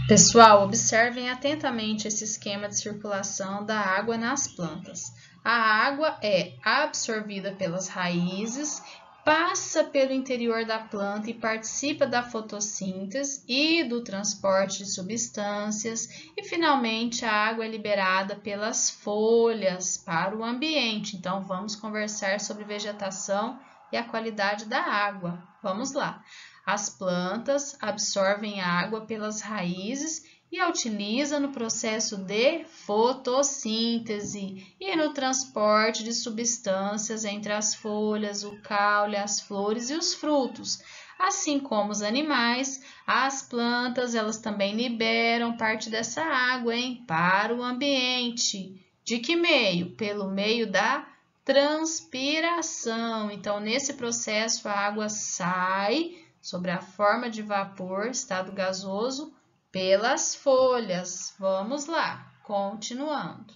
Pessoal, observem atentamente esse esquema de circulação da água nas plantas. A água é absorvida pelas raízes, passa pelo interior da planta e participa da fotossíntese e do transporte de substâncias, e finalmente a água é liberada pelas folhas para o ambiente. Então, vamos conversar sobre vegetação e a qualidade da água. Vamos lá. As plantas absorvem água pelas raízes e a utilizam no processo de fotossíntese e no transporte de substâncias entre as folhas, o caule, as flores e os frutos. Assim como os animais, as plantas elas também liberam parte dessa água, para o ambiente. De que meio? Pelo meio da transpiração. Então, nesse processo, a água sai sobre a forma de vapor, estado gasoso, pelas folhas. Vamos lá, continuando.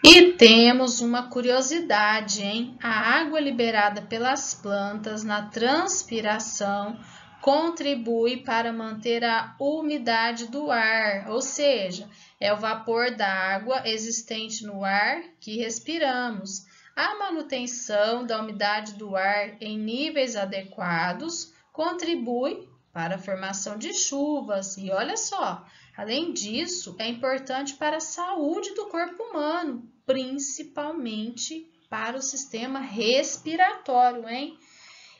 E temos uma curiosidade, A água liberada pelas plantas na transpiração contribui para manter a umidade do ar, ou seja, é o vapor da água existente no ar que respiramos. A manutenção da umidade do ar em níveis adequados contribui para a formação de chuvas. E olha só, além disso, é importante para a saúde do corpo humano, principalmente para o sistema respiratório,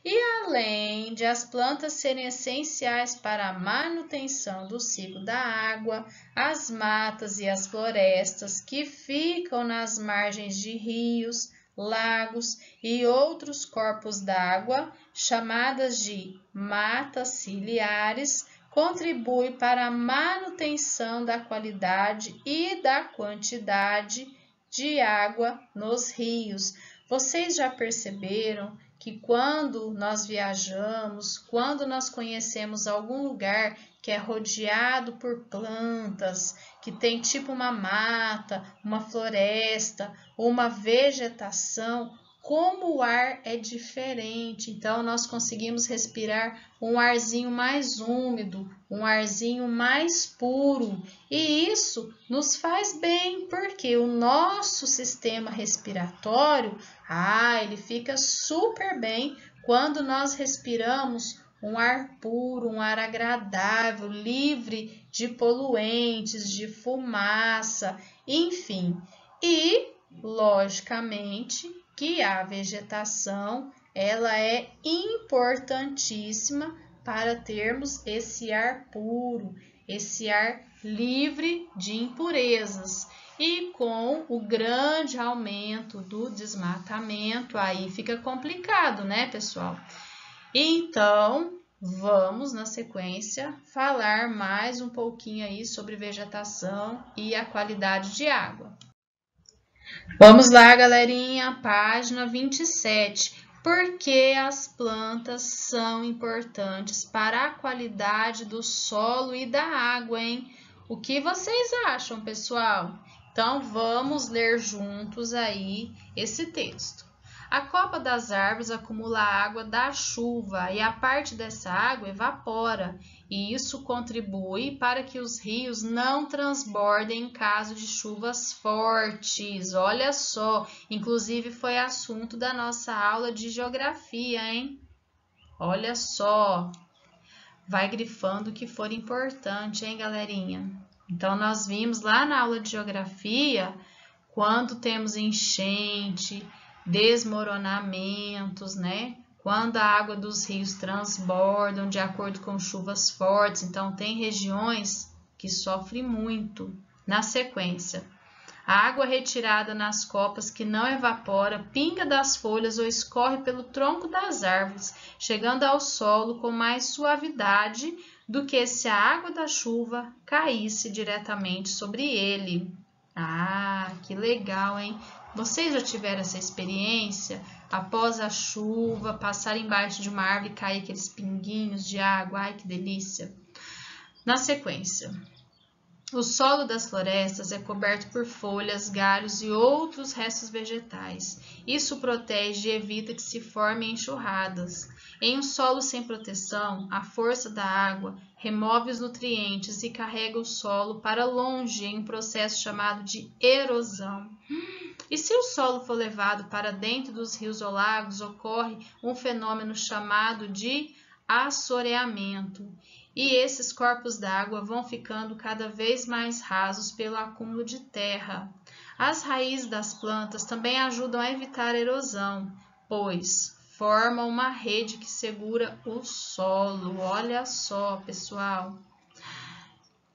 E além de as plantas serem essenciais para a manutenção do ciclo da água, as matas e as florestas que ficam nas margens de rios, lagos e outros corpos d'água, chamadas de matas ciliares, contribuem para a manutenção da qualidade e da quantidade de água nos rios. Vocês já perceberam que quando nós viajamos, quando nós conhecemos algum lugar que é rodeado por plantas, que tem tipo uma mata, uma floresta, uma vegetação, como o ar é diferente. Então, nós conseguimos respirar um arzinho mais úmido, um arzinho mais puro. E isso nos faz bem, porque o nosso sistema respiratório, ele fica super bem quando nós respiramos um ar puro, um ar agradável, livre de poluentes, de fumaça, enfim. E, logicamente, que a vegetação ela é importantíssima para termos esse ar puro, esse ar livre de impurezas. E com o grande aumento do desmatamento, aí fica complicado, pessoal? Então, vamos na sequência falar mais um pouquinho aí sobre vegetação e a qualidade de água. Vamos lá, galerinha, página 27. Por que as plantas são importantes para a qualidade do solo e da água, O que vocês acham, pessoal? Então, vamos ler juntos aí esse texto. A copa das árvores acumula água da chuva e a parte dessa água evapora, e isso contribui para que os rios não transbordem em caso de chuvas fortes. Olha só, inclusive foi assunto da nossa aula de geografia, Olha só, vai grifando o que for importante, galerinha? Então, nós vimos lá na aula de geografia, quando temos enchente, desmoronamentos, Quando a água dos rios transbordam de acordo com chuvas fortes, então tem regiões que sofrem muito. Na sequência, a água retirada nas copas que não evapora, pinga das folhas ou escorre pelo tronco das árvores, chegando ao solo com mais suavidade do que se a água da chuva caísse diretamente sobre ele. Que legal, Vocês já tiveram essa experiência? Após a chuva, passar embaixo de uma árvore e cair aqueles pinguinhos de água? Ai, que delícia! Na sequência, O solo das florestas é coberto por folhas, galhos e outros restos vegetais. Isso protege e evita que se formem enxurradas. Em um solo sem proteção, a força da água remove os nutrientes e carrega o solo para longe em um processo chamado de erosão. E se o solo for levado para dentro dos rios ou lagos, ocorre um fenômeno chamado de assoreamento. E esses corpos d'água vão ficando cada vez mais rasos pelo acúmulo de terra. As raízes das plantas também ajudam a evitar a erosão, pois formam uma rede que segura o solo. Olha só, pessoal.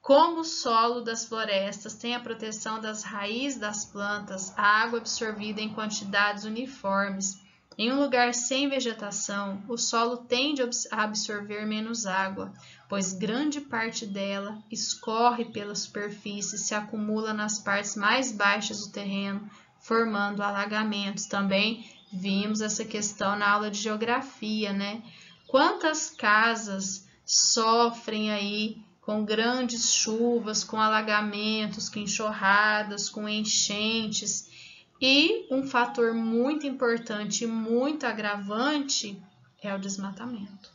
Como o solo das florestas tem a proteção das raízes das plantas, a água absorvida em quantidades uniformes. Em um lugar sem vegetação, o solo tende a absorver menos água, pois grande parte dela escorre pela superfície e se acumula nas partes mais baixas do terreno, formando alagamentos. Também vimos essa questão na aula de geografia, né? Quantas casas sofrem aí com grandes chuvas, com alagamentos, com enxurradas, com enchentes. E um fator muito importante e muito agravante é o desmatamento.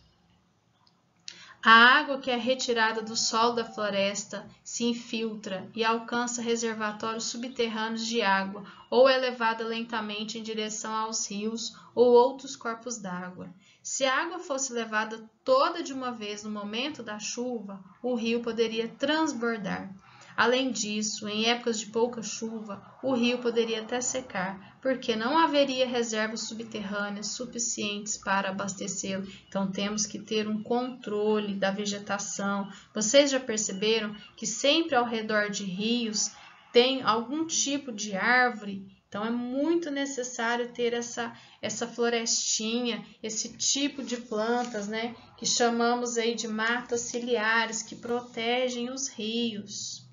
A água que é retirada do solo da floresta se infiltra e alcança reservatórios subterrâneos de água ou é levada lentamente em direção aos rios ou outros corpos d'água. Se a água fosse levada toda de uma vez no momento da chuva, o rio poderia transbordar. Além disso, em épocas de pouca chuva, o rio poderia até secar, porque não haveria reservas subterrâneas suficientes para abastecê-lo. Então, temos que ter um controle da vegetação. Vocês já perceberam que sempre ao redor de rios tem algum tipo de árvore? Então, é muito necessário ter essa florestinha, esse tipo de plantas, né? Que chamamos aí de matas ciliares, que protegem os rios.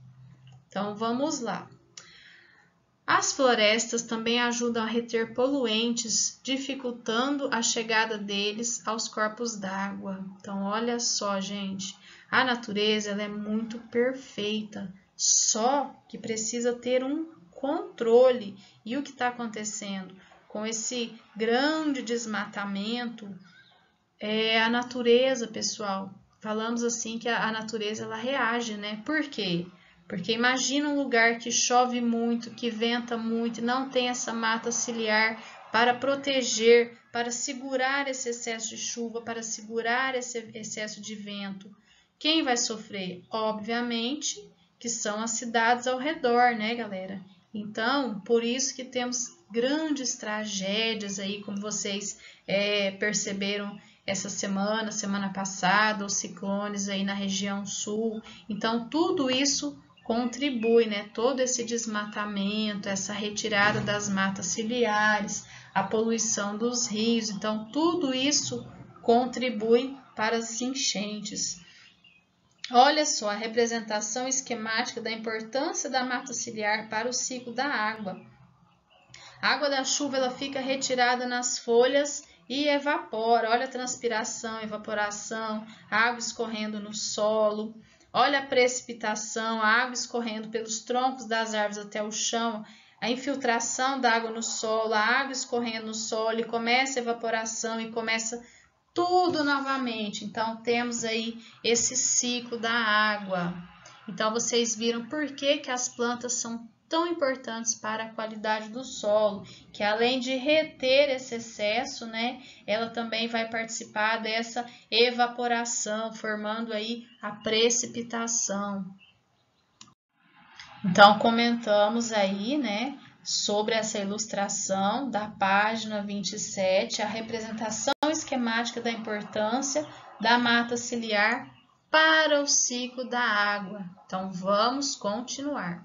Então, vamos lá. As florestas também ajudam a reter poluentes, dificultando a chegada deles aos corpos d'água. Então, olha só, gente, a natureza ela é muito perfeita, só que precisa ter um controle. E o que está acontecendo com esse grande desmatamento é a natureza, pessoal. Falamos assim que a natureza ela reage, né? Por quê? Porque imagina um lugar que chove muito, que venta muito, e não tem essa mata ciliar para proteger, para segurar esse excesso de chuva, para segurar esse excesso de vento. Quem vai sofrer? Obviamente que são as cidades ao redor, né, galera? Então, por isso que temos grandes tragédias aí, como vocês perceberam essa semana passada, os ciclones aí na região sul. Então, tudo isso contribui, né? Todo esse desmatamento, essa retirada das matas ciliares, a poluição dos rios. Então, tudo isso contribui para as enchentes. Olha só a representação esquemática da importância da mata ciliar para o ciclo da água. A água da chuva ela fica retirada nas folhas e evapora. Olha a transpiração, evaporação, água escorrendo no solo. Olha a precipitação, a água escorrendo pelos troncos das árvores até o chão, a infiltração da água no solo, a água escorrendo no solo e começa a evaporação e começa tudo novamente. Então, temos aí esse ciclo da água. Então, vocês viram por que as plantas são tão importantes para a qualidade do solo, que além de reter esse excesso, né, ela também vai participar dessa evaporação, formando aí a precipitação. Então, comentamos aí, né, sobre essa ilustração da página 27, a representação esquemática da importância da mata ciliar para o ciclo da água. Então, vamos continuar.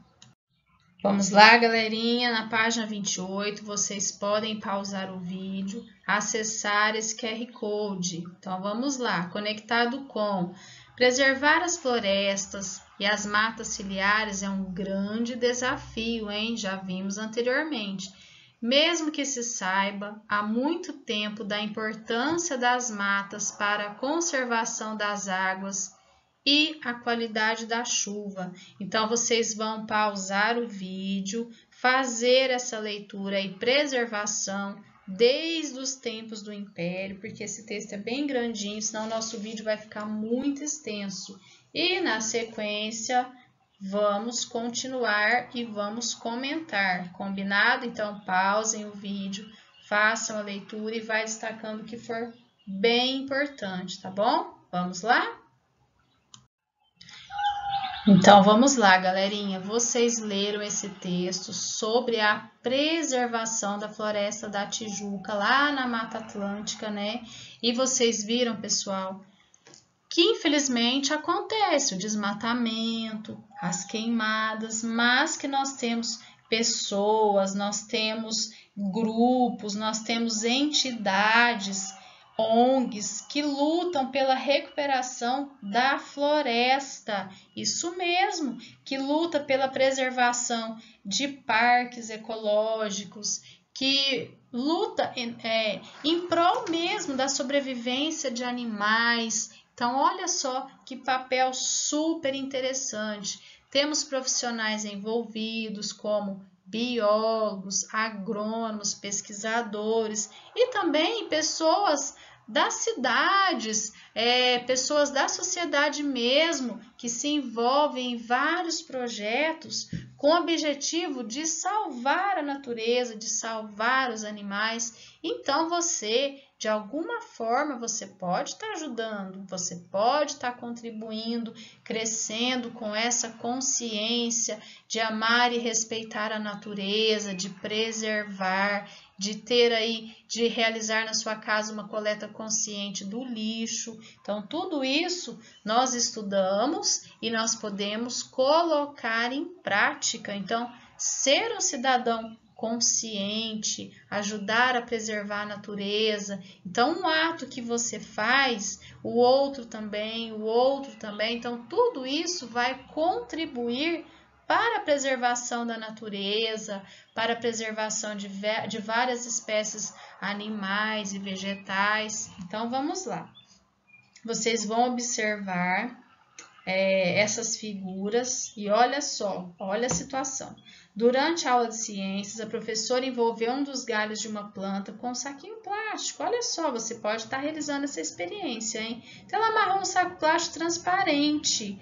Vamos lá, galerinha, na página 28, vocês podem pausar o vídeo, acessar esse QR Code. Então, vamos lá, conectado com preservar as florestas e as matas ciliares é um grande desafio, hein? Já vimos anteriormente. Mesmo que se saiba há muito tempo da importância das matas para a conservação das águas e a qualidade da chuva. Então, vocês vão pausar o vídeo, fazer essa leitura e preservação desde os tempos do Império, porque esse texto é bem grandinho, senão o nosso vídeo vai ficar muito extenso. E, na sequência, vamos continuar e vamos comentar, combinado? Então, pausem o vídeo, façam a leitura e vai destacando o que for bem importante, tá bom? Vamos lá? Então, vamos lá, galerinha. Vocês leram esse texto sobre a preservação da floresta da Tijuca, lá na Mata Atlântica, né? E vocês viram, pessoal, que infelizmente acontece o desmatamento, as queimadas, mas que nós temos pessoas, nós temos grupos, nós temos entidades, ONGs que lutam pela recuperação da floresta, isso mesmo, que luta pela preservação de parques ecológicos, que luta em prol mesmo da sobrevivência de animais. Então, olha só que papel super interessante. Temos profissionais envolvidos como biólogos, agrônomos, pesquisadores e também pessoas das cidades, pessoas da sociedade mesmo, que se envolvem em vários projetos com o objetivo de salvar a natureza, de salvar os animais. Então, você, de alguma forma, você pode estar ajudando, você pode estar contribuindo, crescendo com essa consciência de amar e respeitar a natureza, de preservar, de ter aí, de realizar na sua casa uma coleta consciente do lixo. Então, tudo isso nós estudamos e nós podemos colocar em prática. Então, ser um cidadão consciente, ajudar a preservar a natureza. Então, um ato que você faz, o outro também. Então, tudo isso vai contribuir para a preservação da natureza, para a preservação de várias espécies animais e vegetais. Então, vamos lá. Vocês vão observar essas figuras e olha só, olha a situação. Durante a aula de ciências, a professora envolveu um dos galhos de uma planta com um saquinho plástico. Olha só, você pode estar realizando essa experiência, hein? Então, ela amarrou um saco plástico transparente.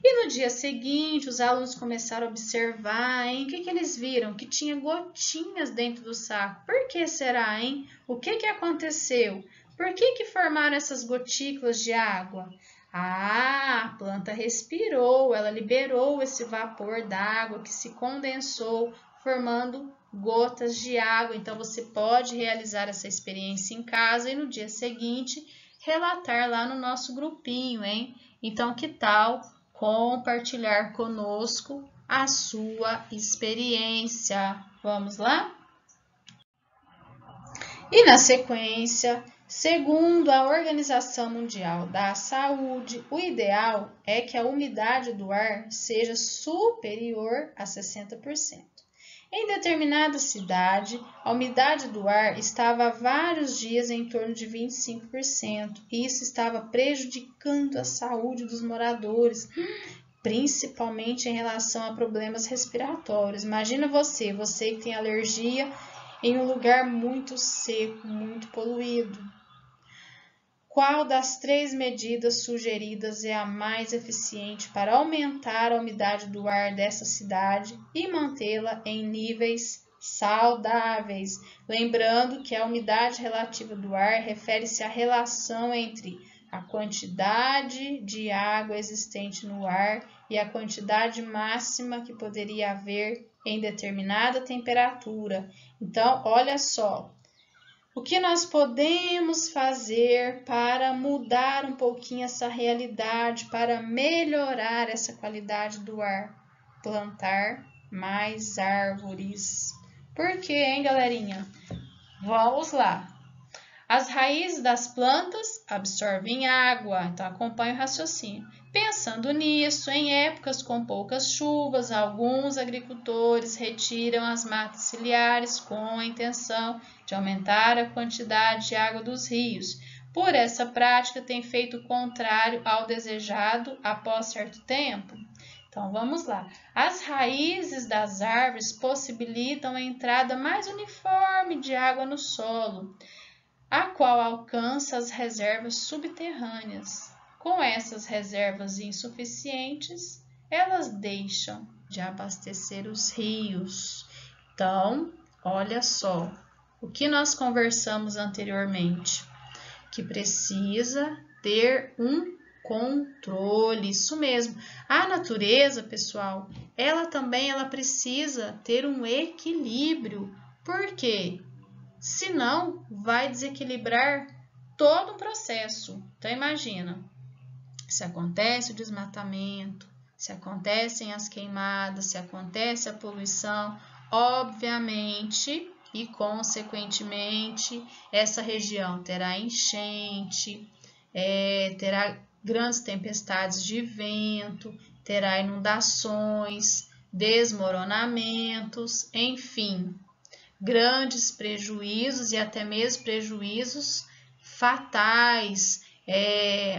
E no dia seguinte, os alunos começaram a observar, hein? O que eles viram? Que tinha gotinhas dentro do saco. Por que será, hein? O que aconteceu? Por que formaram essas gotículas de água? Ah, a planta respirou, ela liberou esse vapor d'água que se condensou, formando gotas de água. Então, você pode realizar essa experiência em casa e no dia seguinte relatar lá no nosso grupinho, hein? Então, que tal compartilhar conosco a sua experiência? Vamos lá? E na sequência, segundo a Organização Mundial da Saúde, o ideal é que a umidade do ar seja superior a 60%. Em determinada cidade, a umidade do ar estava há vários dias em torno de 25%, e isso estava prejudicando a saúde dos moradores, principalmente em relação a problemas respiratórios. Imagina você que tem alergia em um lugar muito seco, muito poluído. Qual das 3 medidas sugeridas é a mais eficiente para aumentar a umidade do ar dessa cidade e mantê-la em níveis saudáveis? Lembrando que a umidade relativa do ar refere-se à relação entre a quantidade de água existente no ar e a quantidade máxima que poderia haver em determinada temperatura. Então, olha só. O que nós podemos fazer para mudar um pouquinho essa realidade, para melhorar essa qualidade do ar? Plantar mais árvores. Por quê, hein, galerinha? Vamos lá. As raízes das plantas absorvem água, então acompanhe o raciocínio. Pensando nisso, em épocas com poucas chuvas, alguns agricultores retiram as matas ciliares com a intenção de aumentar a quantidade de água dos rios. por essa prática tem feito o contrário ao desejado após certo tempo? Então, vamos lá. As raízes das árvores possibilitam a entrada mais uniforme de água no solo, a qual alcança as reservas subterrâneas. Com essas reservas insuficientes, elas deixam de abastecer os rios. Então, olha só, o que nós conversamos anteriormente, que precisa ter um controle, isso mesmo. A natureza, pessoal, ela precisa ter um equilíbrio. Por quê? Senão, vai desequilibrar todo o processo. Então, imagina, se acontece o desmatamento, se acontecem as queimadas, se acontece a poluição, obviamente e consequentemente, essa região terá enchente, terá grandes tempestades de vento, terá inundações, desmoronamentos, enfim, grandes prejuízos e até mesmo prejuízos fatais.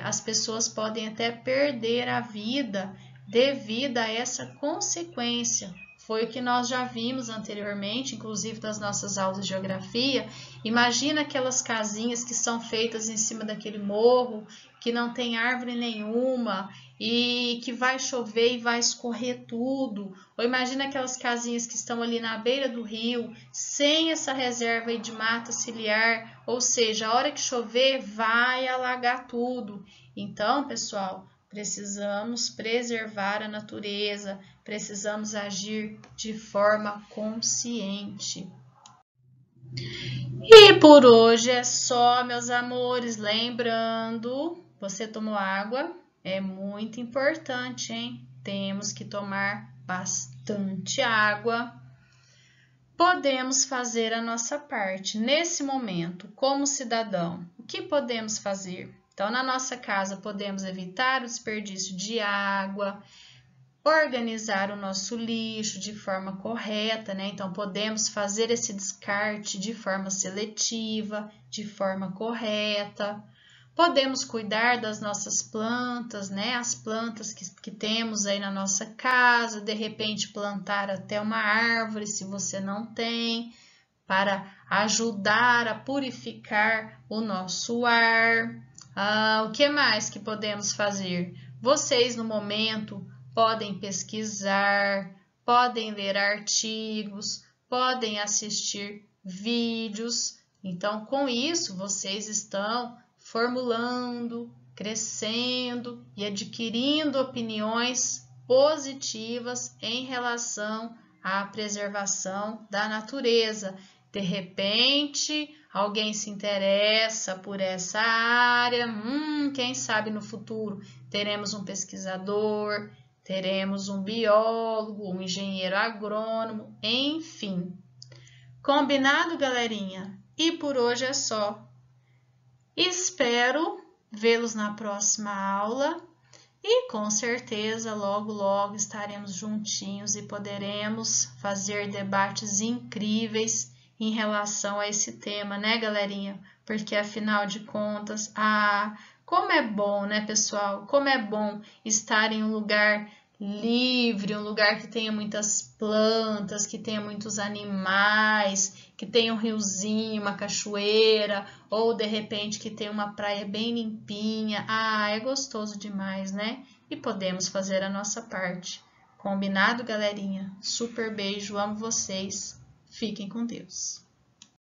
As pessoas podem até perder a vida devido a essa consequência. Foi o que nós já vimos anteriormente, inclusive nas nossas aulas de geografia. Imagina aquelas casinhas que são feitas em cima daquele morro, que não tem árvore nenhuma e que vai chover e vai escorrer tudo. Ou imagina aquelas casinhas que estão ali na beira do rio, sem essa reserva aí de mata ciliar, ou seja, a hora que chover vai alagar tudo. Então, pessoal, precisamos preservar a natureza, precisamos agir de forma consciente. E por hoje é só, meus amores. Lembrando, você tomou água? É muito importante, hein? Temos que tomar bastante água. Podemos fazer a nossa parte. Nesse momento, como cidadão, o que podemos fazer? Então, na nossa casa, podemos evitar o desperdício de água, organizar o nosso lixo de forma correta, né? Então, podemos fazer esse descarte de forma seletiva, de forma correta. Podemos cuidar das nossas plantas, né? As plantas que temos aí na nossa casa, de repente plantar até uma árvore, se você não tem, para ajudar a purificar o nosso ar. O que mais que podemos fazer? Vocês, no momento, podem pesquisar, podem ler artigos, podem assistir vídeos. Então, com isso, vocês estão formulando, crescendo e adquirindo opiniões positivas em relação à preservação da natureza. De repente, alguém se interessa por essa área, quem sabe no futuro teremos um pesquisador, teremos um biólogo, um engenheiro agrônomo, enfim. Combinado, galerinha? E por hoje é só. Espero vê-los na próxima aula e com certeza logo logo estaremos juntinhos e poderemos fazer debates incríveis em relação a esse tema, né, galerinha? Porque afinal de contas, como é bom, né, pessoal? Como é bom estar em um lugar livre, um lugar que tenha muitas plantas, que tenha muitos animais, que tenha um riozinho, uma cachoeira, ou de repente que tenha uma praia bem limpinha. É gostoso demais, né? E podemos fazer a nossa parte. Combinado, galerinha? Super beijo, amo vocês. Fiquem com Deus.